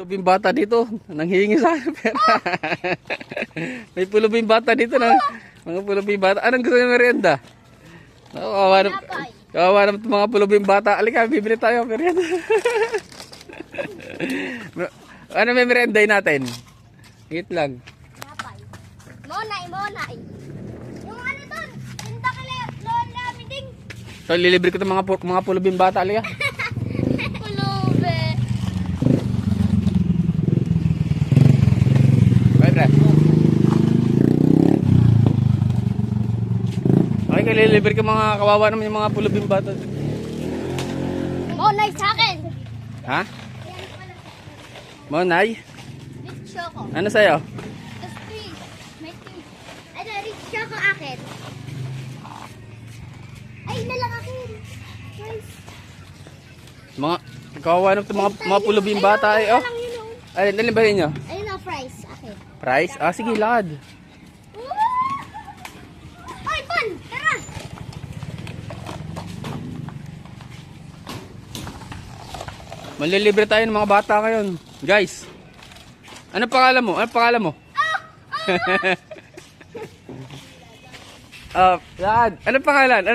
Pulubing bata dito, nanghihingi sa akin pera. May pulubing bata dito na, mga pulubing bata. Anong gusto niyo merienda? Kawawa naman itong mga pulubing bata. Alika, bibili tayo merienda. Ano may merienday natin? Hit lang. Monay. Yung ano doon, tinta ka lola miding. So, lilibre ko itong mga pulubing bata. Alika. Pulube. Okay, lilibre ko mga kawawa naman yung mga pulubing bata. Monay sa akin. Ha? Monay? Rich Choco. Ano sa'yo? Tapos please, may tea. Ano, Rich Choco akin. Ay, nalang akin. Nice. Mga kawawa naman itong mga pulubing bata. Ay, oh. Lang yun, oh. Ay, nalibahin nyo? Ayun ang fries akin. Price? Ah, sige, lakad. Ay, Bon! Tara! Manlilibre tayo ng mga bata ngayon. Guys, ano pangalan mo? Ano pangalan mo? Lakad. Ano pangalan?